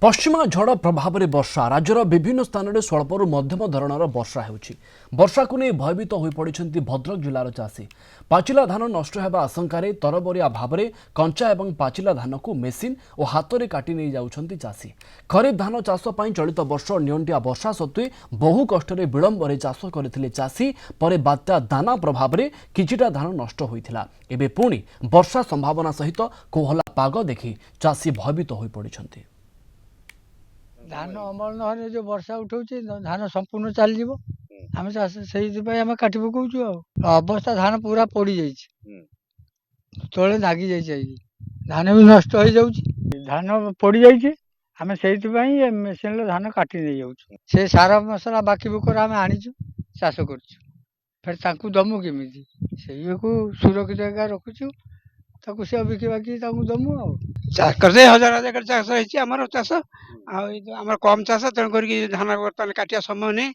पश्चिमा झड़ प्रभाव में वर्षा राज्यर विभिन्न स्थान में स्वल्परू मध्यम धरणर वर्षा होउछि। वर्षा को नहीं भयभीत हो पड़िछन्ति भद्रक जिलार चाषी। पाचिला धान नष्ट होगा आशंकार तरबरिया भाव में कंचा एवं पाचिला धान को मेसीन और हाथ में काटी नहीं जाउछन्ति चाषी। खरीफ धान चाष पर चलित वर्ष नियंटिया वर्षा सत्वे बहु कष्ट विलंब चाष करथिले चाषी। पर बात्या दाना प्रभाव में किछिटा धान नष्ट होइथिला। एबे पुणी वर्षा संभावना सहित कोहला पाग देखि चाषी भयभीत हो पड़िछन्ति। धान अमल नहले जो वर्षा उठाउछि धान संपूर्ण चली जीवो आमे से आमे काटी पकाउछु। अवस्था धान पूरा पड़ी जाइछि, तले लागी जाइछि, धान भी नष्ट हो जाउछि। धान पड़ी जाइछि आमे सेहि मेसिन रे धान काटी नै जाउछु। से सारा मसला बाकी बुकर आमे आनिछु चाष करछु। फिर ताकू दमु केमिति सेही को सुरक्षित जगह रखुछु। ताकू से बिकी बाकी ताकू दमु चाष करते हजार हजार चाष होइछि। हमर चाष आमर कम चाष तेणु करके धान बर्तमान काटिया समय नहीं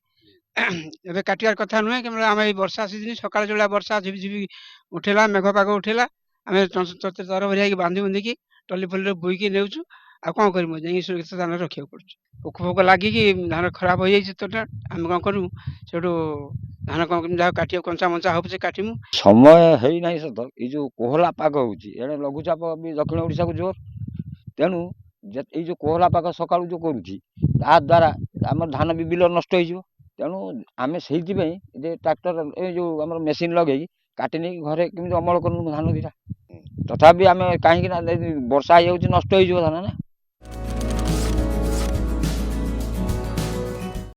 एबे काटियार कथा नुहे कि आम वर्षा सीजन सकाल जो वर्षा झिपझिपि उठेला मेघ पाग उठेला आम तर भरिया बांधी बुंधिकी टली फली बुईकी नेउछु। आ कौन कर सुरक्षित धान रखा पड़े पोक फोक लगिकी धान खराब हो जाए तो आम कौन करूँ से धान कौन जहाँ काटिया कंचा मंचा हम से काटमु समय है ना सत ये जो कोहला पाग होने लघुचाप भी दक्षिण ओडिशा को जोर तेणु ये जो कोहला पाग सका जो करुच्ची द्वारा आम धान भी बिल नष्ट हो तेणु आम से ट्रैक्टर ये जो आम मेसीन लगे काटी नहीं घरे कमी अमल करूँ धान दीटा तथा आम कहीं वर्षा हो नष्ट हो धान ना।